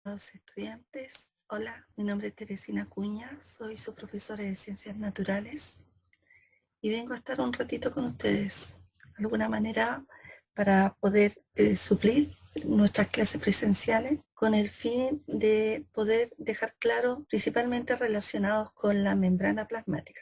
Estimados estudiantes, hola, mi nombre es Teresina Cuña, soy su profesora de Ciencias Naturales y vengo a estar un ratito con ustedes, de alguna manera para poder suplir nuestras clases presenciales con el fin de poder dejar claro, principalmente relacionados con la membrana plasmática.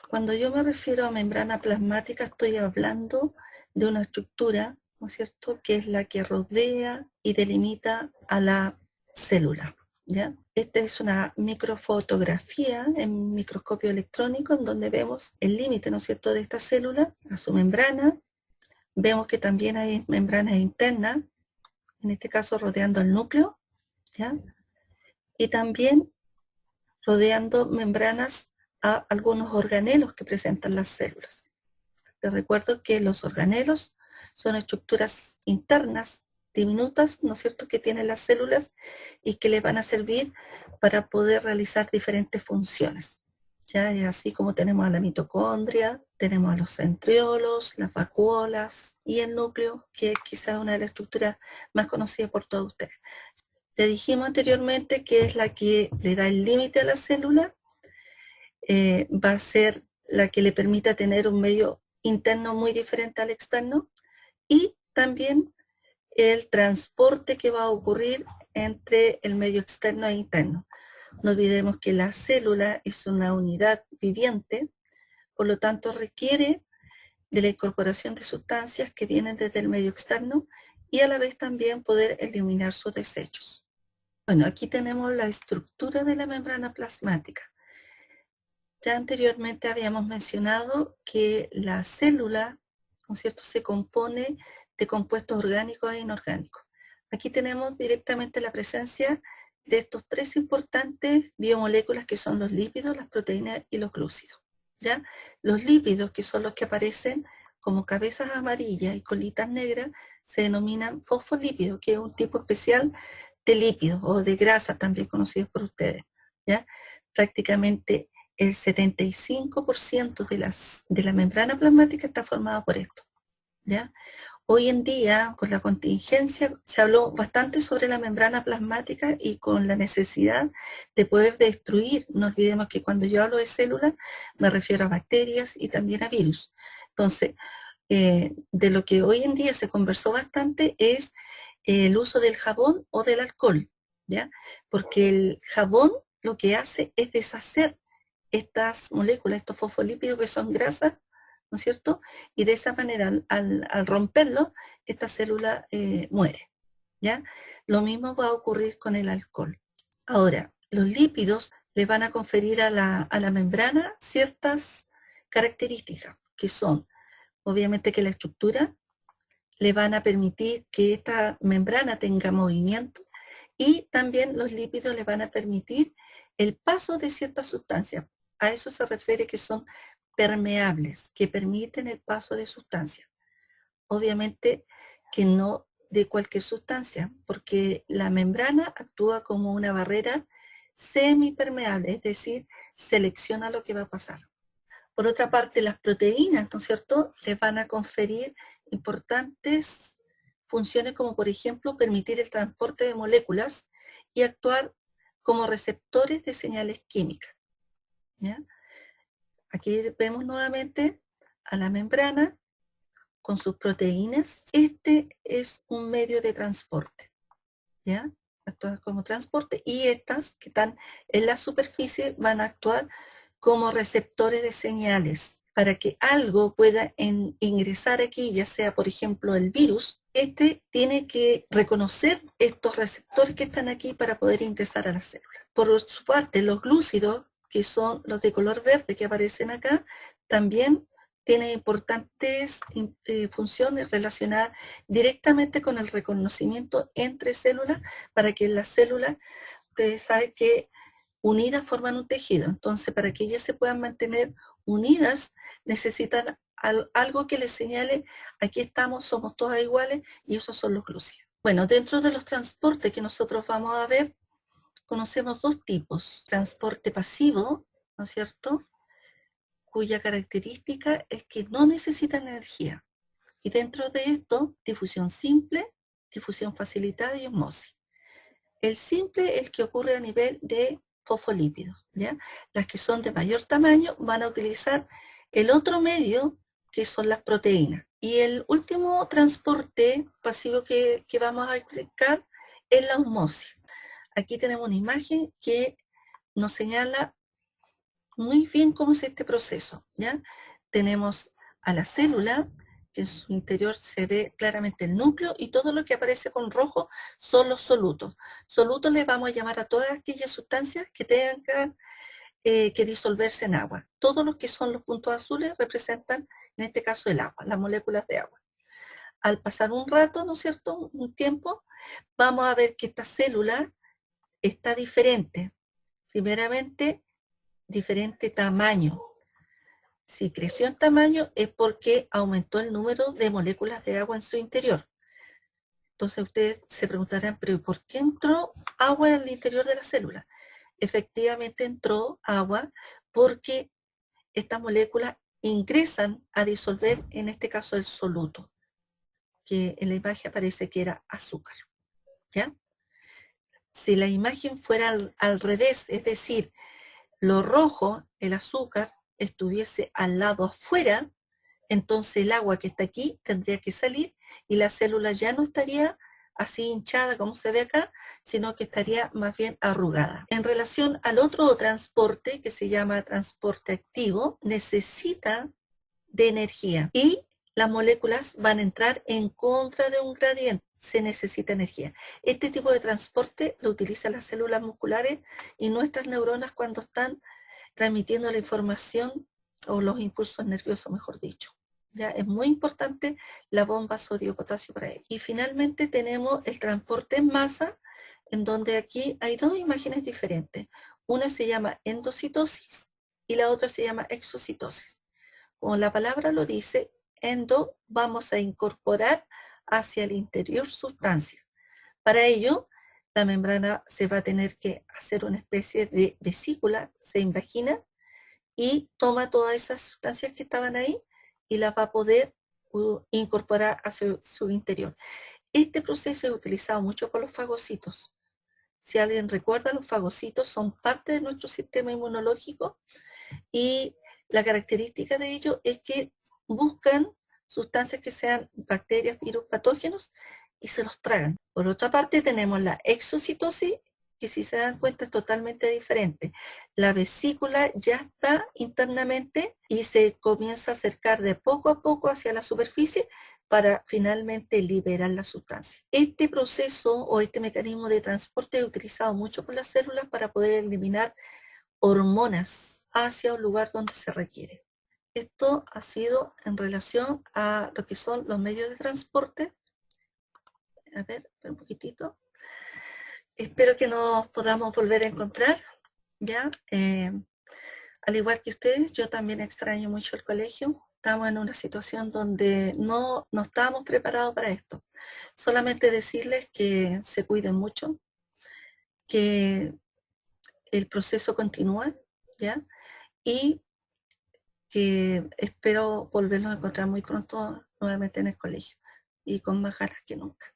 Cuando yo me refiero a membrana plasmática estoy hablando de una estructura, ¿no es cierto?, que es la que rodea y delimita a la célula, ¿ya? Esta es una microfotografía en microscopio electrónico en donde vemos el límite, ¿no es cierto?, de esta célula a su membrana. Vemos que también hay membranas internas, en este caso rodeando el núcleo, ¿ya? Y también rodeando membranas a algunos organelos que presentan las células. Les recuerdo que los organelos son estructuras internas diminutas, ¿no es cierto?, que tienen las células y que les van a servir para poder realizar diferentes funciones. Ya, y así como tenemos a la mitocondria, tenemos a los centriolos, las vacuolas y el núcleo, que es quizá una de las estructuras más conocidas por todos ustedes. Ya dijimos anteriormente que es la que le da el límite a la célula, va a ser la que le permita tener un medio interno muy diferente al externo y también el transporte que va a ocurrir entre el medio externo e interno. No olvidemos que la célula es una unidad viviente, por lo tanto requiere de la incorporación de sustancias que vienen desde el medio externo y a la vez también poder eliminar sus desechos. Bueno, aquí tenemos la estructura de la membrana plasmática. Ya anteriormente habíamos mencionado que la célula, ¿no es cierto?, se compone de compuestos orgánicos e inorgánicos. Aquí tenemos directamente la presencia de estos tres importantes biomoléculas que son los lípidos, las proteínas y los glúcidos. ¿Ya? Los lípidos, que son los que aparecen como cabezas amarillas y colitas negras, se denominan fosfolípidos, que es un tipo especial de lípidos o de grasa también conocidos por ustedes. ¿Ya? Prácticamente el 75% de la membrana plasmática está formada por esto, ¿ya? Hoy en día, con la contingencia, se habló bastante sobre la membrana plasmática y con la necesidad de poder destruir. No olvidemos que cuando yo hablo de células, me refiero a bacterias y también a virus. Entonces, de lo que hoy en día se conversó bastante es el uso del jabón o del alcohol, ¿ya? Porque el jabón lo que hace es deshacer estas moléculas, estos fosfolípidos que son grasas, ¿no es cierto? Y de esa manera, al romperlo, esta célula muere, ¿ya? Lo mismo va a ocurrir con el alcohol. Ahora, los lípidos le van a conferir a la membrana ciertas características, que son, obviamente, que la estructura le van a permitir que esta membrana tenga movimiento y también los lípidos le van a permitir el paso de ciertas sustancias. A eso se refiere que son permeables, que permiten el paso de sustancias. Obviamente que no de cualquier sustancia, porque la membrana actúa como una barrera semipermeable, es decir, selecciona lo que va a pasar. Por otra parte, las proteínas, ¿no es cierto?, les van a conferir importantes funciones como, por ejemplo, permitir el transporte de moléculas y actuar como receptores de señales químicas, ¿ya? Aquí vemos nuevamente a la membrana con sus proteínas. Este es un medio de transporte, ¿ya? Actúa como transporte y estas que están en la superficie van a actuar como receptores de señales para que algo pueda ingresar aquí, ya sea por ejemplo el virus. Este tiene que reconocer estos receptores que están aquí para poder ingresar a la célula. Por su parte, los glúcidos, que son los de color verde que aparecen acá, también tienen importantes funciones relacionadas directamente con el reconocimiento entre células, para que las células, ustedes saben que unidas forman un tejido. Entonces, para que ellas se puedan mantener unidas, necesitan algo que les señale, aquí estamos, somos todas iguales, y esos son los glúcidos. Bueno, dentro de los transportes que nosotros vamos a ver, conocemos dos tipos. Transporte pasivo, ¿no es cierto?, cuya característica es que no necesitan energía. Y dentro de esto, difusión simple, difusión facilitada y osmosis. El simple es el que ocurre a nivel de fosfolípidos, ¿ya? Las que son de mayor tamaño van a utilizar el otro medio, que son las proteínas. Y el último transporte pasivo que vamos a explicar es la osmosis. Aquí tenemos una imagen que nos señala muy bien cómo es este proceso, ¿ya? Tenemos a la célula, que en su interior se ve claramente el núcleo, y todo lo que aparece con rojo son los solutos. Solutos le vamos a llamar a todas aquellas sustancias que tengan que disolverse en agua. Todos los que son los puntos azules representan, en este caso, el agua, las moléculas de agua. Al pasar un rato, ¿no es cierto?, un tiempo, vamos a ver que esta célula está diferente. Primeramente, diferente tamaño. Si creció en tamaño es porque aumentó el número de moléculas de agua en su interior. Entonces ustedes se preguntarán, pero ¿por qué entró agua en el interior de la célula? Efectivamente entró agua porque estas moléculas ingresan a disolver, en este caso, el soluto, que en la imagen parece que era azúcar, ¿ya? Si la imagen fuera al revés, es decir, lo rojo, el azúcar, estuviese al lado afuera, entonces el agua que está aquí tendría que salir y la célula ya no estaría así hinchada como se ve acá, sino que estaría más bien arrugada. En relación al otro transporte, que se llama transporte activo, necesita de energía y las moléculas van a entrar en contra de un gradiente. Se necesita energía. Este tipo de transporte lo utilizan las células musculares y nuestras neuronas cuando están transmitiendo la información o los impulsos nerviosos, mejor dicho. Ya es muy importante la bomba sodio-potasio para ello. Y finalmente tenemos el transporte en masa, en donde aquí hay dos imágenes diferentes. Una se llama endocitosis y la otra se llama exocitosis. Como la palabra lo dice, endo, vamos a incorporar hacia el interior sustancias. Para ello, la membrana se va a tener que hacer una especie de vesícula, se invagina y toma todas esas sustancias que estaban ahí y las va a poder incorporar a su interior. Este proceso es utilizado mucho por los fagocitos. Si alguien recuerda, los fagocitos son parte de nuestro sistema inmunológico y la característica de ellos es que buscan sustancias que sean bacterias, virus, patógenos y se los tragan. Por otra parte tenemos la exocitosis, que si se dan cuenta es totalmente diferente. La vesícula ya está internamente y se comienza a acercar de poco a poco hacia la superficie para finalmente liberar la sustancia. Este proceso o este mecanismo de transporte es utilizado mucho por las células para poder eliminar hormonas hacia un lugar donde se requiere. Esto ha sido en relación a lo que son los medios de transporte. A ver, un poquitito. Espero que nos podamos volver a encontrar, ¿ya? Al igual que ustedes, yo también extraño mucho el colegio. Estamos en una situación donde no estábamos preparados para esto. Solamente decirles que se cuiden mucho, que el proceso continúa, ¿ya? Y que espero volvernos a encontrar muy pronto nuevamente en el colegio y con más ganas que nunca.